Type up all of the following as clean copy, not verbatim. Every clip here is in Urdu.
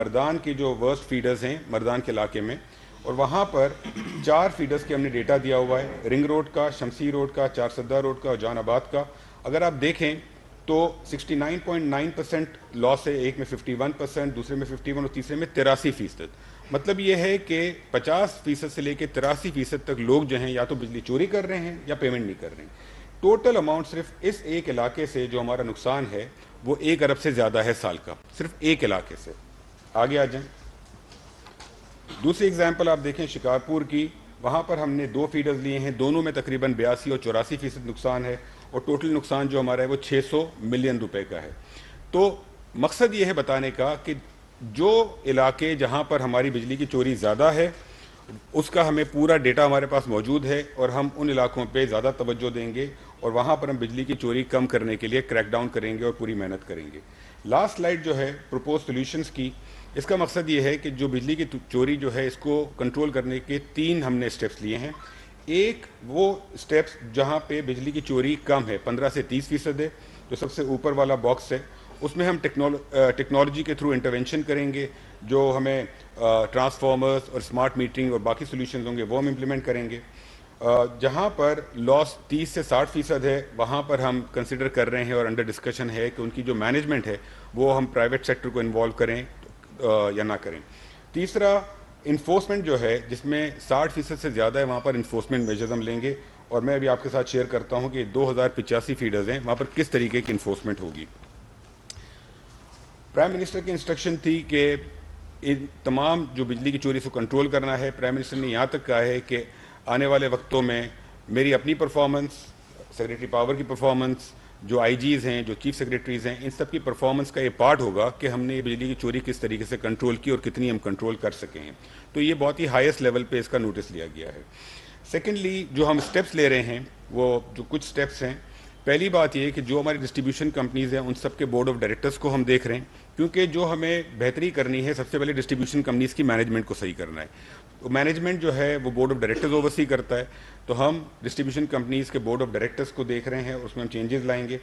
مردان کے جو ورسٹ فیڈرز ہیں مردان کے علاقے میں، اور وہاں پر 4 فیڈرز کے ہم نے ڈیٹا دیا ہوا ہے، رنگ روڈ کا، شمسی روڈ کا، چار سدہ روڈ کا اور جان آباد کا۔ اگر آپ دیکھیں تو 69.9% لاس ہے، ایک میں 51%، دوسرے میں 51 اور تیسرے میں 83%۔ مطلب یہ ہے کہ 50% سے لے کے 83% تک لوگ جو ہیں یا تو بجلی چوری کر رہے ہیں یا پیمنٹ نہیں کر رہے ہیں۔ ٹوٹل اماؤنٹ صرف اس ایک علاقے سے جو ہمارا نقصان ہے وہ 1 ارب سے زیادہ ہے سال کا، صرف ایک علاقے سے۔ آگے آ جائیں، دوسری اگزامپل آپ دیکھیں شکارپور کی، وہاں پر ہم نے 2 فیڈرز لیے ہیں، دونوں میں تقریباً 82 اور 84% نقصان ہے، اور ٹوٹل نقصان جو ہمارا ہے وہ 600 ملین روپے کا ہے۔ تو مقصد یہ ہے بتانے کا کہ جو علاقے جہاں پر ہماری بجلی کی چوری زیادہ ہے اس کا ہمیں پورا ڈیٹا ہمارے پاس موجود ہے، اور ہم ان علاقوں پہ زیادہ توجہ دیں گے اور وہاں پر ہم بجلی کی چوری کم کرنے کے لیے کریک ڈاؤن کریں گے اور پوری محنت کریں گے۔ لاسٹ سلائڈ جو ہے پروپوز سولوشنز کی، اس کا مقصد یہ ہے کہ جو بجلی کی چوری جو ہے اس کو کنٹرول کرنے کے 3 ہم نے اسٹیپس لیے ہیں۔ ایک وہ اسٹیپس جہاں پہ بجلی کی چوری کم ہے، 15 سے 30% ہے، جو سب سے اوپر والا باکس ہے، اس میں ہم ٹیکنالوجی کے تھرو انٹرونشن کریں گے، جو ہمیں ٹرانسفارمرز اور اسمارٹ میٹرنگ اور باقی سولوشنز ہوں گے وہ ہم امپلیمنٹ کریں گے۔ جہاں پر لاس 30 سے 60% ہے وہاں پر ہم کنسیڈر کر رہے ہیں اور انڈر ڈسکشن ہے کہ ان کی جو مینجمنٹ ہے وہ ہم پرائیویٹ سیکٹر کو انوالو کریں یا نہ کریں۔ تیسرا انفورسمنٹ جو ہے، جس میں 60% سے زیادہ ہے، وہاں پر انفورسمنٹ میجرز ہم لیں گے، اور میں ابھی آپ کے ساتھ شیئر کرتا ہوں کہ 2085 فیڈرز ہیں، وہاں پر کس طریقے کی انفورسمنٹ ہوگی۔ پرائم منسٹر کی انسٹرکشن تھی کہ ان تمام جو بجلی کی چوری سے کنٹرول کرنا ہے۔ پرائم منسٹر نے یہاں تک کہا ہے کہ آنے والے وقتوں میں میری اپنی پرفارمنس، سیکریٹری پاور کی پرفارمنس، جو آئی جیز ہیں، جو چیف سیکریٹریز ہیں، ان سب کی پرفارمنس کا یہ پارٹ ہوگا کہ ہم نے یہ بجلی کی چوری کس طریقے سے کنٹرول کی اور کتنی ہم کنٹرول کر سکے ہیں۔ تو یہ بہت ہی ہائیسٹ لیول پہ اس کا نوٹس لیا گیا ہے۔ سیکنڈلی جو ہم اسٹیپس لے رہے ہیں وہ جو کچھ اسٹیپس ہیں، پہلی بات یہ کہ جو ہماری ڈسٹریبیوشن کمپنیز ہیں ان سب کے بورڈ آف ڈائریکٹرز کو ہم دیکھ رہے ہیں، کیونکہ جو ہمیں بہتری کرنی ہے سب سے پہلے ڈسٹریبیوشن کمپنیز کی مینجمنٹ کو صحیح کرنا ہے۔ تو مینجمنٹ جو ہے وہ بورڈ آف ڈائریکٹرز اوورسی کرتا ہے، تو ہم ڈسٹریبیوشن کمپنیز کے بورڈ آف ڈائریکٹرز کو دیکھ رہے ہیں، اس میں ہم چینجز لائیں گے۔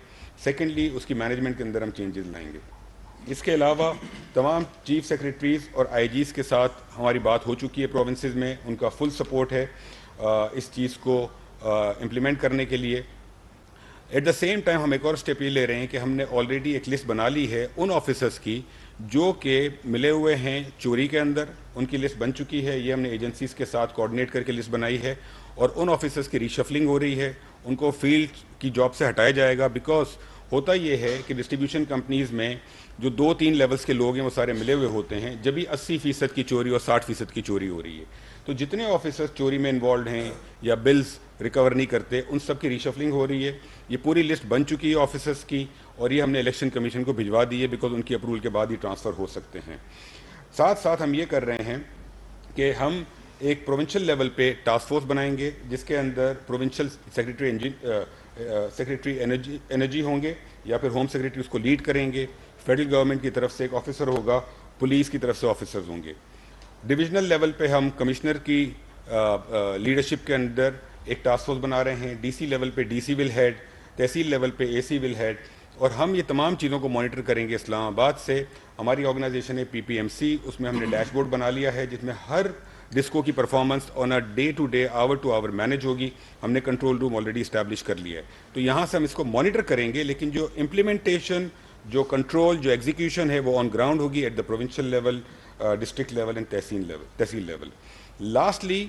سیکنڈلی اس کی مینجمنٹ کے اندر ہم چینجز لائیں گے۔ اس کے علاوہ تمام چیف سیکریٹریز اور آئی جیز کے ساتھ ہماری بات ہو چکی ہے پروونسز میں، ان کا فل سپورٹ ہے اس چیز کو امپلیمنٹ کرنے کے لیے۔ ایٹ دا سیم ٹائم ہم ایک اور اسٹیپ یہ لے رہے ہیں کہ ہم نے آلریڈی ایک لسٹ بنا لی ہے ان آفیسرس کی جو کہ ملے ہوئے ہیں چوری کے اندر، ان کی لسٹ بن چکی ہے، یہ ہم نے ایجنسیز کے ساتھ کوآرڈینیٹ کر کے لسٹ بنائی ہے، اور ان آفیسرس کی ریشفلنگ ہو رہی ہے، ان کو فیلڈ کی جاب سے ہٹایا جائے گا۔ بیکاز ہوتا یہ ہے کہ ڈسٹریبیوشن کمپنیز میں جو 2-3 لیولز کے لوگ ہیں وہ سارے ملے ہوئے ہوتے ہیں، جبھی 80% کی چوری اور 60% کی چوری ہو رہی ہے۔ تو جتنے آفیسرز چوری میں انوالوڈ ہیں یا بلز ریکور نہیں کرتے، ان سب کی ریشفلنگ ہو رہی ہے۔ یہ پوری لسٹ بن چکی ہے آفیسرز کی، اور یہ ہم نے الیکشن کمیشن کو بھجوا دی ہے، بیکاز ان کی اپروول کے بعد ہی ٹرانسفر ہو سکتے ہیں۔ ساتھ ساتھ ہم یہ کر رہے ہیں کہ ہم ایک پروونشل لیول پہ ٹاسک فورس بنائیں گے، جس کے اندر پروونشل سیکریٹری انرجی ہوں گے، یا پھر ہوم سیکریٹری اس کو لیڈ کریں گے۔ فیڈرل گورنمنٹ کی طرف سے ایک آفیسر ہوگا، پولیس کی طرف سے آفیسرز ہوں گے۔ ڈویژنل لیول پہ ہم کمشنر کی لیڈرشپ کے اندر ایک ٹاسک فورس بنا رہے ہیں، ڈی سی لیول پہ ڈی سی ول ہیڈ، تحصیل لیول پہ اے سی ول ہیڈ، اور ہم یہ تمام چیزوں کو مانیٹر کریں گے اسلام آباد سے۔ ہماری آرگنائزیشن ہے PPMC، اس میں ہم نے ڈیش بورڈ بنا لیا ہے جس میں ہر ڈسکو کی performance on a day to day, hour to hour manage ہوگی۔ ہم نے کنٹرول روم آلریڈی اسٹیبلش کر لیا ہے، تو یہاں سے ہم اس کو مانیٹر کریں گے، لیکن جو امپلیمنٹیشن، جو کنٹرول، جو ایگزیکیوشن ہے وہ آن گراؤنڈ ہوگی at the provincial level, district level and tehsil level. Lastly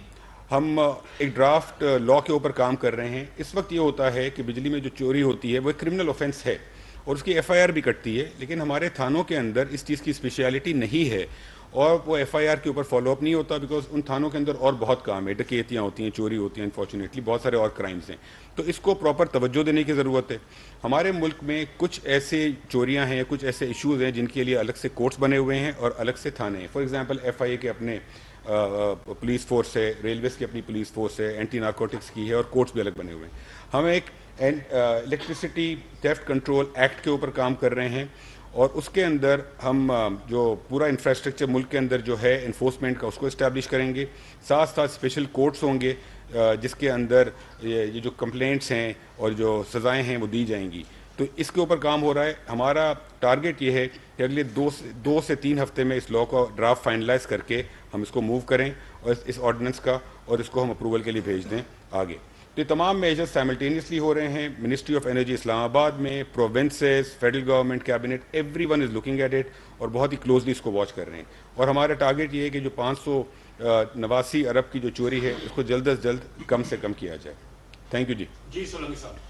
ہم ایک ڈرافٹ لا کے اوپر کام کر رہے ہیں۔ اس وقت یہ ہوتا ہے کہ بجلی میں جو چوری ہوتی ہے وہ ایک کرمنل آفینس ہے اور اس کی FIR بھی کٹتی ہے، لیکن ہمارے تھانوں کے اندر اس چیز کی اسپیشیلٹی نہیں ہے، اور وہ FIR کے اوپر فالو اپ نہیں ہوتا، بیکاز ان تھانوں کے اندر اور بہت کام ہے، ڈکیتیاں ہوتی ہیں، چوری ہوتی ہیں، انفارچونیٹلی بہت سارے اور کرائمز ہیں، تو اس کو پراپر توجہ دینے کی ضرورت ہے۔ ہمارے ملک میں کچھ ایسے چوریاں ہیں، کچھ ایسے ایشوز ہیں جن کے لیے الگ سے کورٹس بنے ہوئے ہیں اور الگ سے تھانے ہیں۔ فار ایگزامپل FIA کے اپنے پولیس فورس ہے، ریلویز کی اپنی پولیس فورس ہے، اینٹی نارکوٹکس کی ہے، اور کورٹس بھی الگ بنے ہوئے ہیں۔ ہم ایک الیکٹریسٹی تھیفٹ کنٹرول ایکٹ کے اوپر کام کر رہے ہیں، اور اس کے اندر ہم جو پورا انفراسٹرکچر ملک کے اندر جو ہے انفورسمنٹ کا، اس کو اسٹیبلش کریں گے۔ ساتھ ساتھ اسپیشل کورٹس ہوں گے جس کے اندر یہ جو کمپلینٹس ہیں اور جو سزائیں ہیں وہ دی جائیں گی۔ تو اس کے اوپر کام ہو رہا ہے. ہمارا ٹارگیٹ یہ ہے کہ اگلے 2 سے 3 ہفتے میں اس لاء کو ڈرافٹ فائنلائز کر کے ہم اس کو موو کریں اور اس آرڈیننس کا اور اس کو ہم اپروول کے لیے بھیج دیں آگے. تو یہ تمام میجرز سائملٹینیسلی ہو رہے ہیں. Ministry of energy Islamabad میں، provinces, federal government, cabinet, every one is looking at it اور بہت ہی کلوزلی اس کو واچ کر رہے ہیں. اور ہمارا ٹارگیٹ یہ ہے کہ جو 589 ارب کی جو چوری ہے اس کو جلد از جلد کم سے کم کیا جائے. تھینک یو جی. جی سولنگی صاحب.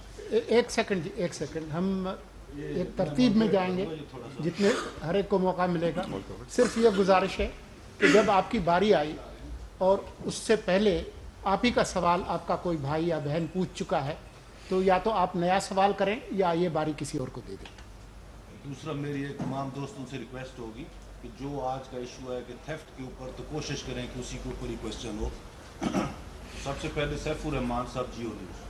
ایک سیکنڈ ہم ایک ترتیب میں جائیں گے جتنے ہر ایک کو موقع ملے گا. صرف یہ گزارش ہے کہ جب آپ کی باری آئی اور اس سے پہلے آپ ہی کا سوال آپ کا کوئی بھائی یا بہن پوچھ چکا ہے تو یا تو آپ نیا سوال کریں یا یہ باری کسی اور کو دے دیں. دوسرا میری تمام دوستوں سے ریکویسٹ ہوگی کہ جو آج کا ایشو ہے کہ تھیفٹ کے اوپر تو کوشش کریں کہ اسی کے اوپر ہی کوشچن ہو. سب سے پہلے سیف الرحمان صاحب جیو نیوز.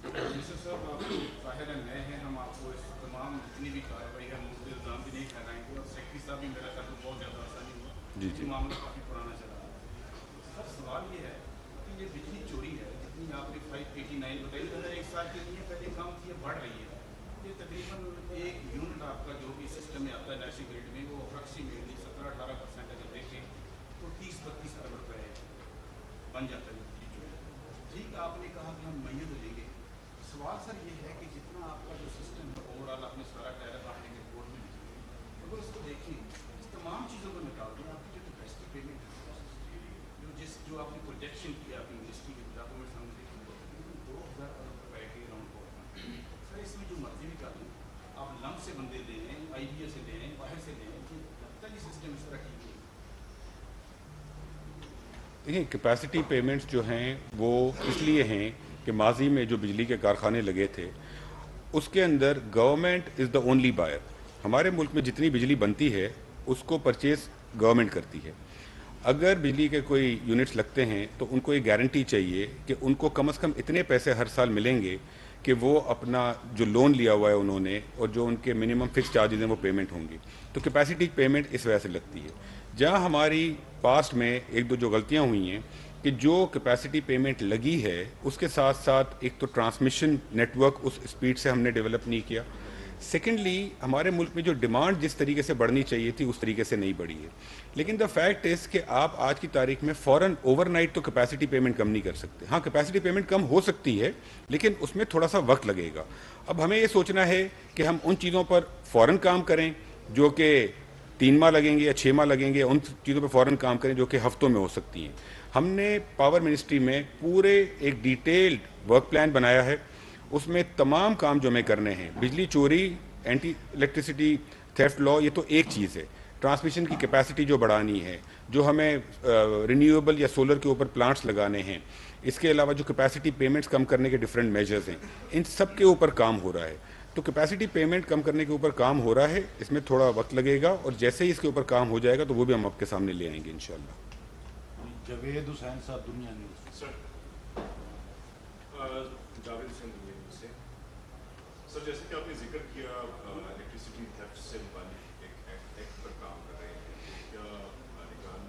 منسٹر صاحب آپ ظاہر ہے نئے ہیں, ہم آپ کو اس تمام جتنی بھی کارروائی ہے مجھے الزام بھی نہیں ٹھہرائیں گے اور سیکرٹری صاحب بھی میرا خیال بہت زیادہ آسانی ہوا. جی یہ معاملہ کافی پرانا چلا رہا ہے. سر سوال یہ ہے کہ یہ بجلی چوری ہے جتنی آپ نے 589 بتائی ہے, ایک سال کے لیے پہلے کام کی بڑھ رہی ہے. یہ تقریباً ایک یونٹ آپ کا جو بھی سسٹم میں آتا ہے نیشنل گریڈ میں وہ اپروکسیمیٹلی 17-18% اگر دیکھیں تو 30-32 ارب روپے بن جاتا ہے بجلی چوری. ٹھیک آپ نے کہا کہ ہم میت لیں گے. سوال سر یہ ہے کہ جتنا آپ کا جو سسٹم ہے اوور آل آپ نے سارا ٹائر آپ نے رپورٹ میں لکھی ہے, اگر اس کو دیکھیں اس تمام چیزوں کو نکال دیں, آپ کی جو کیپیسٹی پیمنٹ ہے جو آپ نے پروجیکشن کیا اپنی منسٹری کے ڈاکومنٹ سامنے دیکھیں وہ تقریباً 2000 ارب روپے کے راؤنڈ ہوگا. سر اس میں جو مرضی بھی کر لیں, آپ لم سے بندے دے لیں, آئی بی اے سے لیں, باہر سے لیں, لگتا ہے یہ سسٹم اس طرح ٹھیک نہیں. دیکھیں کیپیسٹی پیمنٹس جو ہیں وہ اس لیے ہیں کہ ماضی میں جو بجلی کے کارخانے لگے تھے اس کے اندر government is the only buyer. ہمارے ملک میں جتنی بجلی بنتی ہے اس کو پرچیز گورنمنٹ کرتی ہے. اگر بجلی کے کوئی یونٹس لگتے ہیں تو ان کو یہ گارنٹی چاہیے کہ ان کو کم از کم اتنے پیسے ہر سال ملیں گے کہ وہ اپنا جو لون لیا ہوا ہے انہوں نے اور جو ان کے منیمم فکس چارجز ہیں وہ پیمنٹ ہوں گی. تو کیپیسٹی پیمنٹ اس وجہ سے لگتی ہے. جہاں ہماری پاسٹ میں ایک دو جو غلطیاں ہوئی ہیں کہ جو کیپیسٹی پیمنٹ لگی ہے اس کے ساتھ ساتھ ایک تو ٹرانسمیشن نیٹ ورک اس اسپیڈ سے ہم نے ڈیولپ نہیں کیا. سیکنڈلی ہمارے ملک میں جو ڈیمانڈ جس طریقے سے بڑھنی چاہیے تھی اس طریقے سے نہیں بڑھی ہے. لیکن دا فیکٹ از کہ آپ آج کی تاریخ میں فوراً اوور نائٹ تو کیپیسٹی پیمنٹ کم نہیں کر سکتے. ہاں کیپیسٹی پیمنٹ کم ہو سکتی ہے لیکن اس میں تھوڑا سا وقت لگے گا. اب ہمیں یہ سوچنا ہے کہ ہم ان چیزوں پر فوراً کام کریں جو کہ 3 ماہ لگیں گے یا 6 ماہ لگیں گے, ان چیزوں پہ فوراً کام کریں جو کہ ہفتوں میں ہو سکتی ہیں. ہم نے پاور منسٹری میں پورے ایک ڈیٹیلڈ ورک پلان بنایا ہے. اس میں تمام کام جو ہمیں کرنے ہیں, بجلی چوری, اینٹی الیکٹریسٹی تھیفٹ لاء یہ تو ایک چیز ہے, ٹرانسمیشن کی کیپیسٹی جو بڑھانی ہے, جو ہمیں رینیویبل یا سولر کے اوپر پلانٹس لگانے ہیں, اس کے علاوہ جو کیپیسٹی پیمنٹس کم کرنے کے ڈفرینٹ میجرز ہیں, ان سب کے اوپر کام ہو رہا ہے. تو کیپیسٹی پیمنٹ کم کرنے کے اوپر کام ہو رہا ہے, اس میں تھوڑا وقت لگے گا اور جیسے ہی اس کے اوپر کام ہو جائے گا تو وہ بھی ہم آپ کے سامنے لے آئیں گے انشاءاللہ. جاوید حسین صاحب دنیا نیوز. سر جاوید حسین دنیا نیوز سے. سر جیسے کہ آپ نے ذکر کیا الیکٹریسٹی تھیفٹ سے متعلق ایک ایکٹ پر کام کر رہے ہیں, کیا